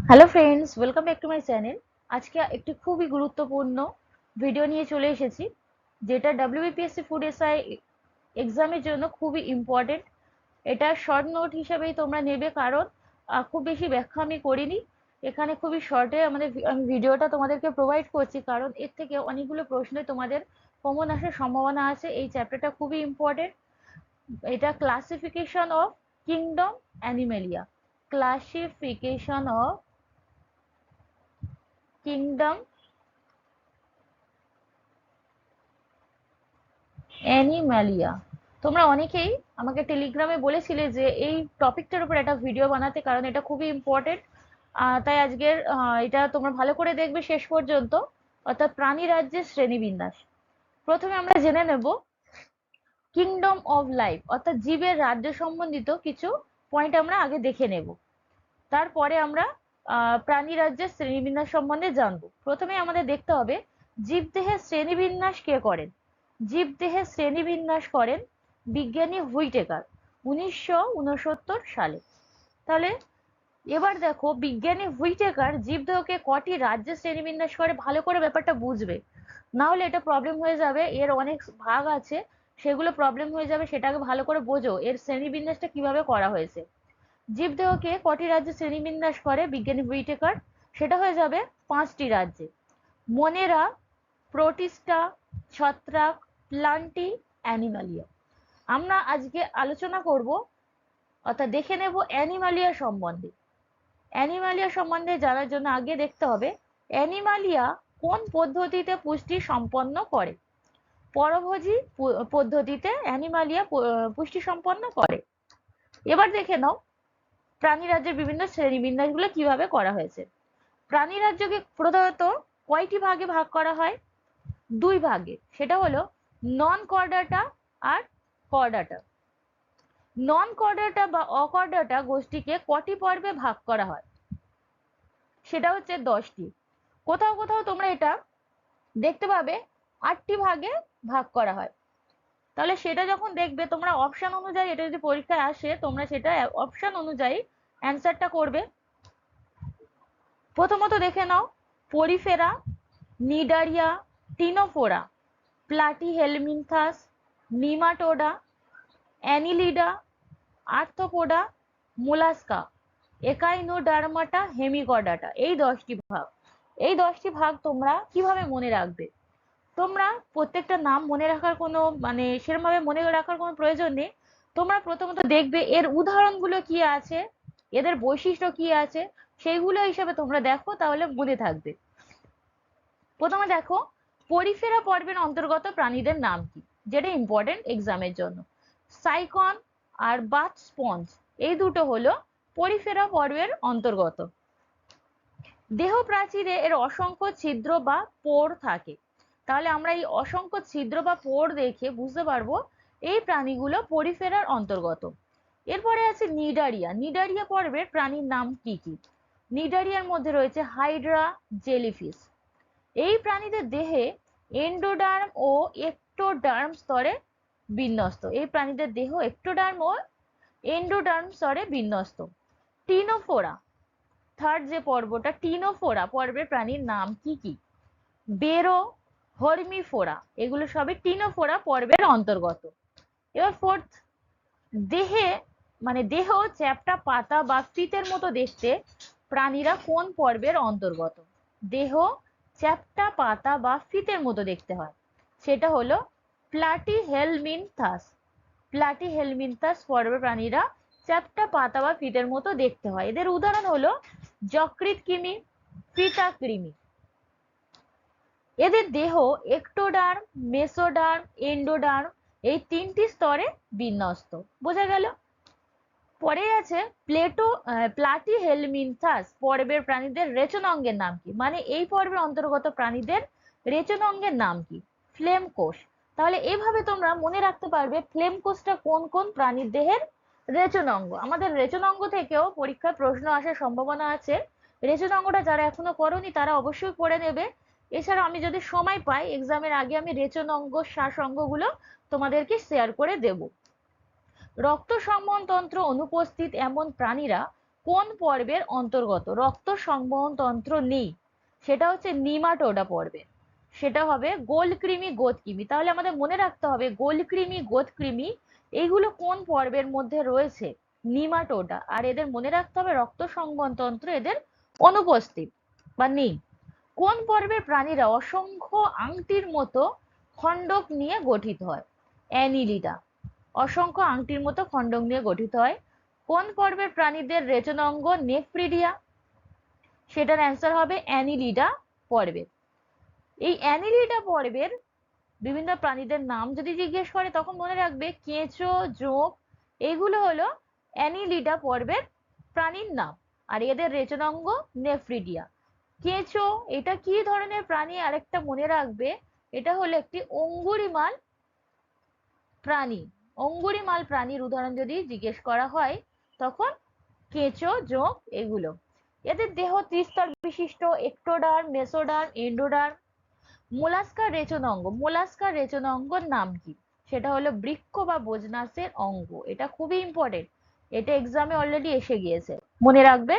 Hello friends, welcome back to my channel. আজকে একটি খুবই গুরুত্বপূর্ণ ভিডিও নিয়ে চলে এসেছি, যেটা ডাব্লিউবিপিএসসি ফুড এসআই এক্সামের জন্য খুবই ইম্পর্টেন্ট। এটা শর্ট নোট হিসাবেই তোমরা নেবে, কারণ খুব বেশি ব্যাখ্যা আমি করিনি এখানে। খুবই শর্টে আমি ভিডিওটা তোমাদেরকে প্রোভাইড করছি, কারণ এর থেকে অনেকগুলো প্রশ্নে তোমাদের কমন আসার সম্ভাবনা আছে। এই চ্যাপ্টারটা খুবই ইম্পর্টেন্ট। এটা classification of kingdom Animalia, classification of kingdom Animalia. তোমরা অনেকেই আমাকে টেলিগ্রামে বলেছিলে যে এই টপিকটার উপর একটা ভিডিও বানাতে, কারণ এটা খুবই ইম্পর্টেন্ট। তাই আজকের এটা তোমরা ভালো করে দেখবে শেষ পর্যন্ত, অর্থাৎ প্রাণী রাজ্যের শ্রেণীবিন্যাস। প্রথমে আমরা জেনে নেব কিংডম অফ লাইফ, অর্থাৎ জীবের রাজ্য সম্বন্ধিত কিছু পয়েন্ট আমরা আগে দেখে নেব। তারপরে আমরা প্রাণী রাজ্যের শ্রেণীবিন্যাস সম্বন্ধে জানবো। প্রথমে আমাদের দেখতে হবে জীবদেহের শ্রেণীবিন্যাস কে করেন। জীবদেহের শ্রেণীবিন্যাস করেন বিজ্ঞানী হুইটেকার 1969 সালে। তাহলে এবার দেখো, বিজ্ঞানী হুইটেকার জীবদেহকে কটি রাজ্যে শ্রেণীবিন্যাস করে, ভালো করে ব্যাপারটা বুঝবে, না হলে এটা প্রবলেম হয়ে যাবে। এর অনেক ভাগ আছে, সেগুলো প্রবলেম হয়ে যাবে। সেটাকে ভালো করে বোঝো, এর শ্রেণীবিন্যাসটা কিভাবে করা হয়েছে। জীবদেহকে কটি রাজ্যে শ্রেণীবিন্যাস করে বিজ্ঞানী হুইটেকার? সেটা হয়ে যাবে 5টি রাজ্যে: মনেরা, প্রোটিস্টা, ছত্রাক, প্লান্টি, অ্যানিমালিয়া। আমরা আজকে আলোচনা করব, অর্থাৎ দেখে নেব অ্যানিমালিয়া সম্বন্ধে। অ্যানিমালিয়া সম্বন্ধে জানার জন্য আগে দেখতে হবে অ্যানিমালিয়া কোন পদ্ধতিতে পুষ্টি সম্পন্ন করে। পরভোজী পদ্ধতিতে অ্যানিমালিয়া পুষ্টি সম্পন্ন করে। এবার দেখে নাও প্রাণী রাজ্যের বিভিন্ন শ্রেণীবিন্যাসগুলো কিভাবে করা হয়েছে। প্রাণী রাজ্যকে প্রধানত কয়টি ভাগে ভাগ করা হয়? 2 ভাগে। সেটা হলো নন কর্ডাটা আর কর্ডাটা। নন কর্ডাটা বা অকর্ডাটা গোষ্ঠীকে কটি পর্বে ভাগ করা হয়? সেটা হচ্ছে 10টি। কোথাও কোথাও তোমরা এটা দেখতে পাবে 8টি ভাগে ভাগ করা হয়। তাহলে সেটা যখন দেখবে তোমরা অপশন অনুযায়ী, এটা যদি পরীক্ষায় আসে তোমরা সেটা অপশন অনুযায়ী অ্যান্সারটা করবে। প্রথমত দেখে নাও Porifera, Cnidaria, Ctenophora, Platyhelminthes, Nematoda, Annelida, Arthropoda, Mollusca, Echinodermata, Hemichordata. এই 10টি ভাগ। এই 10টি ভাগ তোমরা কিভাবে মনে রাখবে? তোমরা প্রত্যেকটা নাম মনে রাখার কোনো সেরকমভাবে মনে রাখার কোনো প্রয়োজন নেই। তোমরা প্রথমত দেখবে এর উদাহরণগুলো কি আছে, এদের বৈশিষ্ট্য কি আছে, সেইগুলো হিসাবে তোমরা দেখো, তাহলে মনে থাকবে। প্রথমে দেখো পরিফেরা পর্বের অন্তর্গত প্রাণীদের নাম কি, যেটা ইম্পর্টেন্ট এক্সামের জন্য। সাইকন আর বাথ স্পঞ্জ, এই দুটো হলো পরিফেরা পর্বের অন্তর্গত। দেহ প্রাচীরে এর অসংখ্য ছিদ্র বা পোর থাকে। তাহলে আমরা এই অসংখ্য ছিদ্র বা পোর দেখে বুঝতে পারবো এই প্রাণীগুলো পরিফেরার অন্তর্গত। এরপরে আছে নিডারিয়া। নিডারিয়া পর্বের প্রাণীর নাম কি কি? নিডারিয়ার মধ্যে রয়েছে হাইড্রা, জেলিফিশ। এই প্রাণীদের দেহে এন্ডোডার্ম ও এক্টোডার্ম স্তরে বিন্যস্ত। এই প্রাণীদের দেহ এক্টোডার্ম ও এন্ডোডার্ম স্তরে বিন্যস্ত। টিনোফোরা, থার্ড যে পর্বটা, টিনোফোরা পর্বের প্রাণীর নাম কি কি? বেরো, হর্মিফোরা, এগুলো সবই টিনোফোরা পর্বের অন্তর্গত। এবার ফোর্থ, দেহে দেহ চ্যাপ্টা পাতা বা ফিতের মতো দেখতে প্রাণীরা কোন পর্বের অন্তর্গত? দেহ চ্যাপ্টা পাতা বা ফিতের মতো দেখতে হয়, সেটা হলো প্লাটিহেলমিনথাস। প্লাটিহেলমিনথাস পর্বের প্রাণীরা চ্যাপ্টা পাতা বা ফিতের মতো দেখতে হয়। এদের উদাহরণ হলো যকৃৎ কৃমি, ফিতাকৃমি। এদের দেহ এক্টোডার্ম, মেসোডার্ম, এন্ডোডার্ম এই 3টি স্তরে বিন্যস্ত। বোঝা গেল? পরে আছে প্লাটিহেলমিনথাস পর্বের প্রাণীদের রেচন অঙ্গের নাম কি? এই পর্বের অন্তর্গত প্রাণীদের রেচন অঙ্গের নাম কি? ফ্লেম কোষ। তাহলে এইভাবে তোমরা মনে রাখতে পারবে ফ্লেম কোষটা কোন কোন প্রাণীর দেহের রেচন অঙ্গ। আমাদের রেচন অঙ্গ থেকেও পরীক্ষায় প্রশ্ন আসার সম্ভাবনা আছে। রেচন অঙ্গটা যারা এখনো করোনি তারা অবশ্যই পড়ে নেবে। এছাড়াও আমি যদি সময় পাই এক্সামের আগে আমি রেচন অঙ্গ, শ্বাস অঙ্গগুলো তোমাদেরকে শেয়ার করে দেব। রক্ত সংবহনতন্ত্র অনুপস্থিত এমন প্রাণীরা কোন পর্বের অন্তর্গত? রক্ত সংবহন তন্ত্র নেই, সেটা হচ্ছে নিমাটোডা পর্বে, সেটা হবে গোলকৃমি গোদকৃমি। তাহলে আমাদের মনে রাখতে হবে গোলকৃমি গোদকৃমি এইগুলো কোন পর্বের মধ্যে রয়েছে? নিমাটোডা। আর এদের মনে রাখতে হবে রক্ত সংবহন তন্ত্র এদের অনুপস্থিত বা নেই। কোন পর্বের প্রাণীরা অসংখ্য আংটির মতো খণ্ডক নিয়ে গঠিত হয়? অ্যানিলিডা। অসংখ্য আংটির মতো খণ্ডক নিয়ে গঠিত হয়। কোন পর্বের প্রাণীদের রেচনাঙ্গ নেফ্রিডিয়া? সেটার অ্যান্সার হবে অ্যানিলিডা পর্বের। এই অ্যানিলিডা পর্বের বিভিন্ন প্রাণীদের নাম যদি জিজ্ঞেস করে তখন মনে রাখবে কেঁচো, জোঁক এগুলো হলো অ্যানিলিডা পর্বের প্রাণীর নাম। আর এদের রেচনাঙ্গ নেফ্রিডিয়া। কেঁচো এটা কি ধরনের প্রাণী আরেকটা মনে রাখবে, এটা হলো একটি অঙ্গুরিমাল প্রাণী। অঙ্গুরিমাল প্রাণীর উদাহরণ যদি জিজ্ঞেস করা হয় তখন কেঁচো, জোঁক এগুলো। এদের দেহ ত্রিস্তর বিশিষ্ট, এক্টোডার্ম, মেসোডার্ম, এন্ডোডার্ম। মোলাস্কার রেচনাঙ্গ, মোলাস্কার রেচনাঙ্গর নাম কি? সেটা হলো বৃক্ক বা বোজনাসের অঙ্গ। এটা খুবই ইম্পর্টেন্ট, এটা এক্সামে অলরেডি এসে গিয়েছে, মনে রাখবে।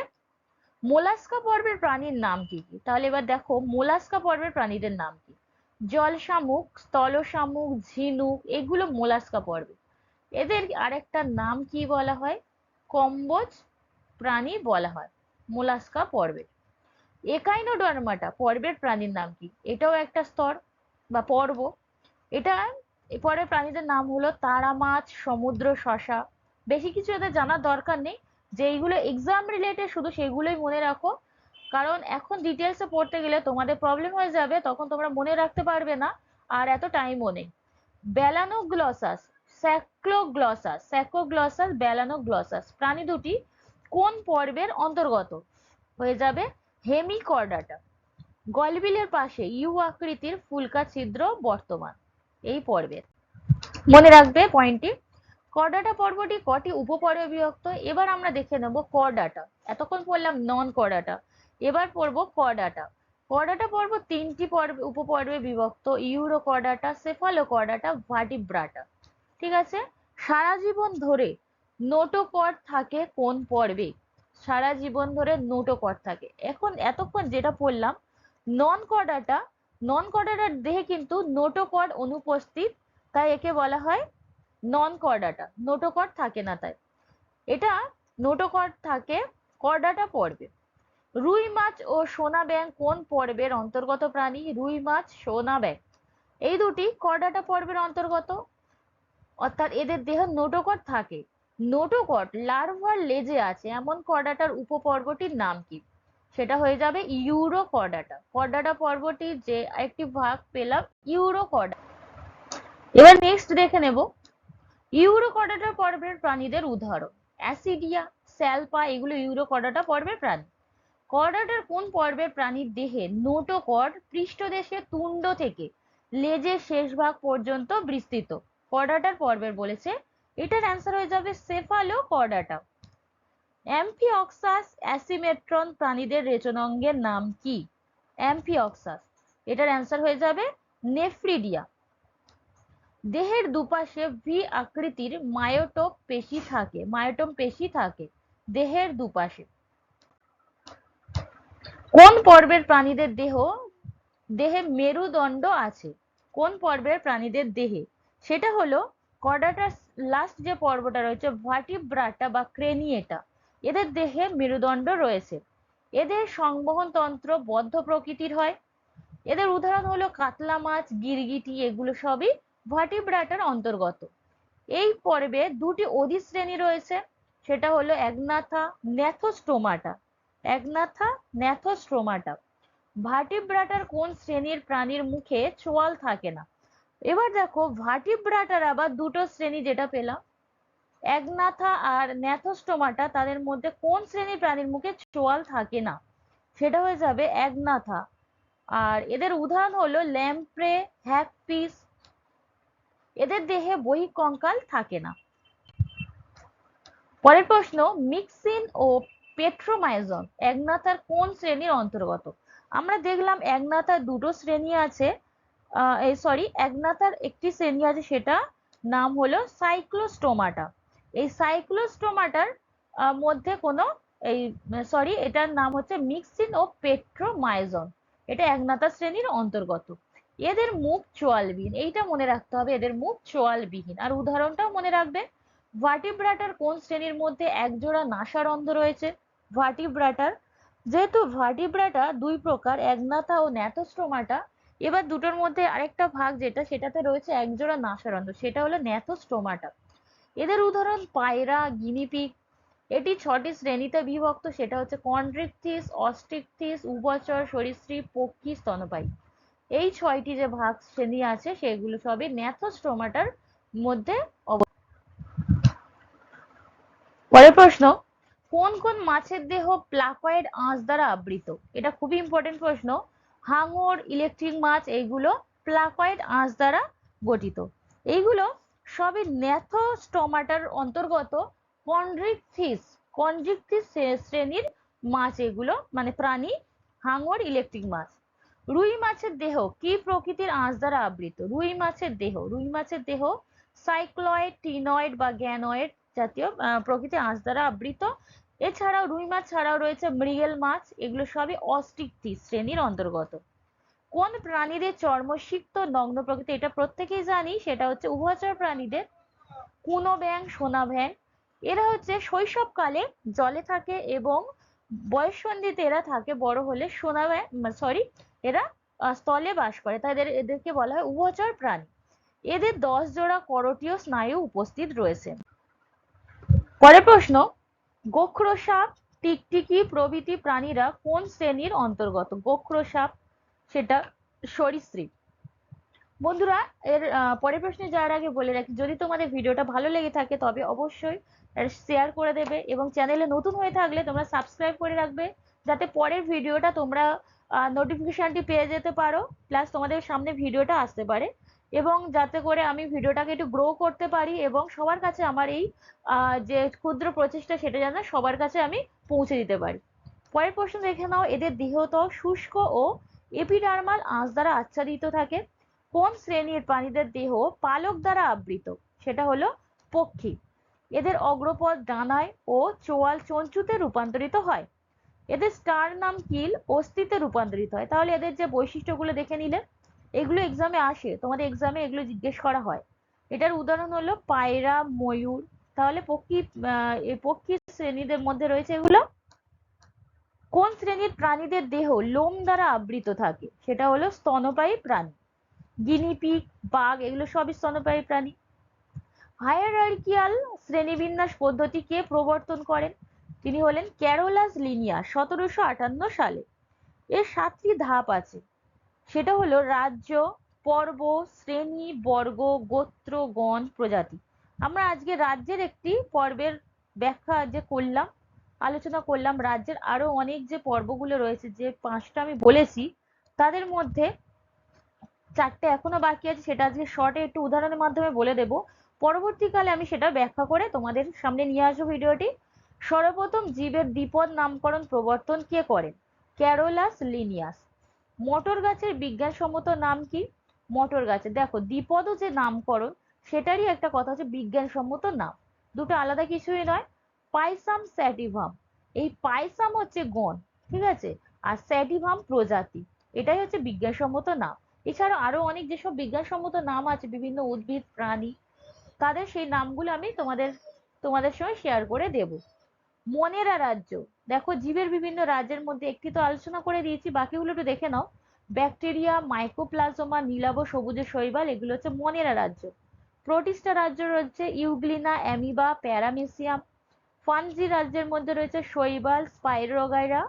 মোলাস্কা পর্বের প্রাণীর নাম কি কি? তাহলে এবার দেখো মোলাস্কা পর্বের প্রাণীদের নাম কি। জল শামুক, স্থল শামুক, ঝিনুক এগুলো মোলাস্কা পর্বে। এদের আরেকটা নাম কি বলা হয়? কম্বোজ প্রাণী বলা হয় মোলাস্কা পর্বে। একাইনোডার্মাটা পর্বের প্রাণীর নাম কি? এটাও একটা স্তর বা পর্ব। এটা পর্বের প্রাণীদের নাম হলো তারা মাছ, সমুদ্র শসা। বেশি কিছু এদের জানার দরকার নেই, যেইগুলো এক্সাম রিলেটেড শুধু সেগুলোই মনে রাখো, কারণ এখন ডিটেলসে পড়তে গেলে তোমাদের প্রবলেম হয়ে যাবে, তখন তোমরা মনে রাখতে পারবে না, আর এত টাইমও নেই। ব্যালানোগ্লসাস, স্যাক্লোগ্লসাস, স্যাকোগ্লসাস, ব্যালানোগ্লসাস প্রাণী দুটি কোন পর্বের অন্তর্গত? হয়ে যাবে হেমিকর্ডাটা। গলবিলের পাশে ইউ আকৃতির ফুলকা ছিদ্র বর্তমান এই পর্বের। মনে রাখবে পয়েন্টটি। কর্ডাটা পর্বটি কটি উপপর্বে বিভক্ত? এবার আমরা দেখে নেব কর্ডাটা। এতক্ষণ পড়লাম নন কর্ডাটা, এবার পড়বো কর্ডাটা। কর্ডাটা পর্ব তিনটি পর্বে উপপর্বে বিভক্ত: euro chordata, cephalo chordata, Vertebrata. ঠিক আছে। সারা জীবন ধরে নোটোকর্ড থাকে কোন পর্বে? সারা জীবন ধরে নোটোকর্ড থাকে। এখন এতক্ষণ যেটা পড়লাম নন কর্ডাটা, নন কর্ডাটার দেহে কিন্তু নোটোকর্ড অনুপস্থিত, তাই একে বলা হয় নন কর্ডাটা। নোটোকর্ড থাকে না তাই। এটা নোটোকর্ড থাকে কর্ডাটা পর্বে। রুই মাছ ও সোনা ব্যাঙ কোন পর্বের অন্তর্গত প্রাণী? রুই মাছ, সোনা ব্যাঙ এই দুটি কর্ডাটা পর্বের অন্তর্গত, অর্থাৎ এদের দেহে নোটোকর্ড থাকে। নোটোকর্ড লার্ভার লেজে আছে এমন কর্ডাটার উপপর্বটির নাম কি? সেটা হয়ে যাবে ইউরো কর্ডাটা। কর্ডাটা পর্বটির যে একটি ভাগ পেলাম ইউরো কর্ডা। এবার নেক্সট দেখে নেব ইউরো কর্ডাটা পর্বের প্রাণীদের উদাহরণ। অ্যাসিডিয়া, স্যালপা এগুলো ইউরো কর্ডাটা পর্বের প্রাণী। কর্ডাটার কোন পর্বের প্রাণীর দেহে নোটোকর্ড পৃষ্ঠদেশে তুণ্ড থেকে লেজের শেষ ভাগ পর্যন্ত বিস্তৃত? কর্ডাটার পর্বের বলেছে, এটার অ্যান্সার হয়ে যাবে সেফালো কর্ডাটা। অ্যাম্ফিঅক্সাস অ্যাসিমেট্রন প্রাণীদের রেচনাঙ্গের নাম কি? অ্যাম্ফিঅক্সাস, এটার অ্যান্সার হয়ে যাবে নেফ্রিডিয়া। দেহের দুপাশে ভি আকৃতির মায়োটোপ পেশি থাকে, মায়োটোম পেশি থাকে দেহের দুপাশে। কোন পর্বের প্রাণীদের দেহে মেরুদণ্ড আছে? কোন পর্বের প্রাণীদের দেহে? সেটা হলো কর্ডাটার লাস্ট যে পর্বটা রয়েছে ভার্টিব্রাটা বা ক্রেনিয়েটা, এদের দেহে মেরুদণ্ড রয়েছে। এদের সংবহন তন্ত্র বদ্ধ প্রকৃতির হয়। এদের উদাহরণ হলো কাতলা মাছ, গিরগিটি এগুলো সবই ভার্টিব্রাটার অন্তর্গত। এই পর্বে দুটি অধিশ্রেণী রয়েছে, সেটা হলো অ্যাগনাথা, ন্যাথোস্টোমাটা। Agnatha, Gnathostomata. ভার্টিব্রাটার কোন শ্রেণীর প্রাণীর মুখে চোয়াল থাকে না? এবার দেখো ভার্টিব্রাটার আবার দুটো শ্রেণী যেটা পেলাম, অ্যাগনাথা আর ন্যাথোস্টোমাটা, তাদের মধ্যে কোন শ্রেণীর প্রাণীর মুখে চোয়াল থাকে না? সেটা হয়ে যাবে অ্যাগনাথা। আর এদের উদাহরণ হলো ল্যাম্প্রে, হ্যাগফিশ। এদের দেহে বহিঃকঙ্কাল থাকে না। পরের প্রশ্ন, মিক্সিন ও পেট্রোমাইজন অ্যাগনাথার কোন শ্রেণীর অন্তর্গত? আমরা দেখলাম অ্যাগনাথার দুটো শ্রেণী আছে, অ্যাগনাথার একটি শ্রেণী আছে, সেটা নাম হলো সাইক্লোস্টোমাটা। এই সাইক্লোস্টোমাটার মধ্যে কোনো এই সরি, এটার নাম হচ্ছে মিক্সিন ও পেট্রোমাইজন। এটা একনাতা শ্রেণীর অন্তর্গত। এদের মুখ চোয়ালবিহীন, এইটা মনে রাখতে হবে, এদের মুখ চোয়ালবিহীন। আর উদাহরণটাও মনে রাখবে। ভার্টিব্রাটার কোন শ্রেণীর মধ্যে একজোড়া নাসারন্ধ্র রয়েছে? ভার্টিব্রাটার, যেহেতু ভার্টিব্রাটা দুই প্রকার, একনাতা ও ন্যাথোস্টোমাটা, এবার দুটোর মধ্যে আরেকটা ভাগ যেটা, সেটাতে রয়েছে একজোড়া নাসারন্ধ্র, সেটা হলো ন্যাথোস্টোমাটা। এদের উদাহরণ পায়রা, গিনিপিগ। এটি 6টি শ্রেণীতে বিভক্ত, সেটা হচ্ছে কন্ড্রিকথিস, অস্ট্রিকথিস, উভচর, সরীসৃপ, পক্ষী, স্তন্যপায়ী। এই 6টি যে ভাগ শ্রেণী আছে সেগুলো সবই ন্যাথোস্টোমাটার মধ্যে। পরের প্রশ্ন, কোন কোন মাছের দেহ প্লাকয়েড আঁশ দ্বারা আবৃত? এটা খুবই ইম্পর্টেন্ট প্রশ্ন। হাঙর, ইলেকট্রিক মাছ, এইগুলো প্লাকয়েড আঁশ দ্বারা গঠিত। এইগুলো সবই ন্যাথোস্টোমাটার অন্তর্গত কন্ড্রিকথিস কন্ড্রিকথিস শ্রেণীর মাছ, এগুলো মানে প্রাণী। হাঙর, ইলেকট্রিক মাছ। রুই মাছের দেহ কি প্রকৃতির আঁশ দ্বারা আবৃত? রুই মাছের দেহ সাইক্লয়েড, টিনয়েড বা গ্যানয়েড জাতীয় প্রকৃতির আঁশ দ্বারা আবৃত। এছাড়াও রুই মাছ ছাড়াও রয়েছে মৃগেল মাছ, এগুলো সবই অস্ট্রিকথিস শ্রেণীর অন্তর্গত। কোন প্রাণীদের চর্ম সিক্ত নগ্ন প্রকৃতি? এটা প্রত্যেকেই জানি, সেটা হচ্ছে উভচর প্রাণীদের। কুনো ব্যাঙ, সোনা ব্যাঙ, এরা হচ্ছে শৈশবকালে জলে থাকে এবং বয়ঃসন্ধিতে এরা থাকে, বড় হলে সোনা ব্যাঙ সরি এরা স্থলে বাস করে, তাই এদেরকে বলা হয় উভচর প্রাণী। এদের 10 জোড়া করটীয় স্নায়ু উপস্থিত রয়েছে। পরের প্রশ্ন, গোখরো সাপ, টিকটিকি প্রভৃতি প্রাণীরা কোন শ্রেণীর অন্তর্গত? গোখরো সাপ সেটা সরীসৃপ। বন্ধুরা, এর পরের প্রশ্নে যাওয়ার আগে বলে রাখি, যদি তোমাদের ভিডিওটা ভালো লেগে থাকে তবে অবশ্যই শেয়ার করে দেবে এবং চ্যানেলে নতুন হয়ে থাকলে তোমরা সাবস্ক্রাইব করে রাখবে, যাতে পরের ভিডিওটা তোমরা নোটিফিকেশনটি পেয়ে যেতে পারো, প্লাস তোমাদের সামনে ভিডিওটা আসতে পারে, এবং যাতে করে আমি ভিডিওটাকে একটু গ্রো করতে পারি এবং সবার কাছে আমার এই যে ক্ষুদ্র প্রচেষ্টা সেটা যেন সবার কাছে আমি পৌঁছে দিতে পারি। পরের প্রশ্ন দেখে নাও, এদের দেহত্বক শুষ্ক ও এপিডার্মাল আঁশ দ্বারা আচ্ছাদিত থাকে। কোন শ্রেণীর প্রাণীদের দেহ পালক দ্বারা আবৃত? সেটা হলো পক্ষী। এদের অগ্রপদ ডানায় ও চোয়াল চঞ্চুতে রূপান্তরিত হয়। এদের স্টারনাম কিল অস্থিতে রূপান্তরিত হয়। তাহলে এদের যে বৈশিষ্ট্যগুলো দেখে নিলে, এগুলো এক্সামে আসে, তোমাদের এক্সামে এগুলো জিজ্ঞেস করা হয়। এটার উদাহরণ হলো পায়রা, ময়ূর। তাহলে পক্ষী শ্রেণীদের মধ্যে রয়েছে এগুলো। কোন শ্রেণীর প্রাণীদের দেহ লোম দ্বারা আবৃত থাকে? সেটা হলো স্তন্যপায়ী প্রাণী। গিনিপিগ, বাঘ, এগুলো সবই স্তন্যপায়ী প্রাণী। হায়ারার্কিয়াল শ্রেণীবিন্যাস পদ্ধতি কে প্রবর্তন করেন? তিনি হলেন ক্যারোলাস লিনিয়াস 1758 সালে। এর 7টি ধাপ আছে, সেটা হলো রাজ্য, পর্ব, শ্রেণী, বর্গ, গোত্র, গণ, প্রজাতি। আমরা আজকে রাজ্যের একটি পর্বের ব্যাখ্যা যে করলাম, আলোচনা করলাম। রাজ্যের আরো অনেক যে পর্বগুলো রয়েছে, যে 5টা আমি বলেছি, তাদের মধ্যে 4টে এখনো বাকি আছে, সেটা আজকে শর্টে একটু উদাহরণের মাধ্যমে বলে দেব। পরবর্তীকালে আমি সেটা ব্যাখ্যা করে তোমাদের সামনে নিয়ে আসবো ভিডিওটি। সর্বপ্রথম জীবের দ্বিপদ নামকরণ প্রবর্তন কে করেন? Carolus Linnaeus. মটর গাছের বিজ্ঞানসম্মত নাম কি? মটর গাছের দেখো দ্বিপদ যে নামকরণ, সেটারই একটা কথা হচ্ছে বিজ্ঞানসম্মত নাম, দুটো আলাদা কিছুই নয়। পাইসাম স্যাটিভাম, এই পাইসাম হচ্ছে গণ, ঠিক আছে, আর স্যাটিভাম প্রজাতি, এটাই হচ্ছে বিজ্ঞানসম্মত নাম। এছাড়াও আরো অনেক যেসব বিজ্ঞানসম্মত নাম আছে বিভিন্ন উদ্ভিদ, প্রাণী, তাদের সেই নামগুলো আমি তোমাদের সঙ্গে শেয়ার করে দেব। মনেরা রাজ্য, দেখো জীবের বিভিন্ন রাজ্যের মধ্যে একটি তো আলোচনা করে দিয়েছি, বাকিগুলো একটু দেখে নাও। ব্যাকটেরিয়া, মাইকোপ্লাজমা, নীলাভ, সবুজের শৈবাল, এগুলো হচ্ছে মনেরা রাজ্য। প্রোটিস্টা রাজ্য রয়েছে ইউগ্লিনা, অ্যামিবা, প্যারামেসিয়াম। ফানজি রাজ্যের মধ্যে রয়েছে শৈবাল, স্পাইরোগাইরা,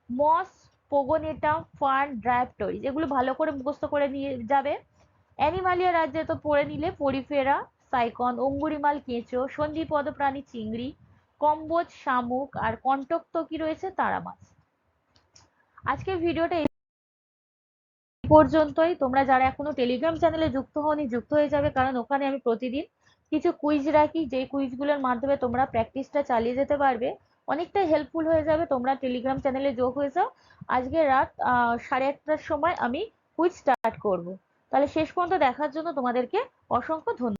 মস, পোগোনেটা, ফার্ন, ড্রাইপটরি, যেগুলো ভালো করে মুখস্থ করে নিয়ে যাবে। অ্যানিমালিয়া রাজ্যে তো পড়ে নিলে পরিফেরা, সাইকন, অঙ্গুরিমাল, কেঁচো, সন্ধিপদ প্রাণী, চিংড়ি, কম্বোজ, শামুক, আর কণ্টকতকি রয়েছে তারা মাছ। আজকের ভিডিওটা এই পর্যন্তই। তোমরা যারা এখনো টেলিগ্রাম চ্যানেলে যুক্ত হওনি, যুক্ত হয়ে যাবে, কারণ ওখানে আমি প্রতিদিন কিছু কুইজ রাখি, যে কুইজগুলোর মাধ্যমে তোমরা প্র্যাকটিসটা চালিয়ে যেতে পারবে, অনেকটা হেল্পফুল হয়ে যাবে। তোমরা টেলিগ্রাম চ্যানেলে যোগ হয়ে যাও। আজকে রাত 8:30টার সময় আমি কুইজ স্টার্ট করব। তাহলে শেষ পর্যন্ত দেখার জন্য তোমাদেরকে অসংখ্য ধন্যবাদ।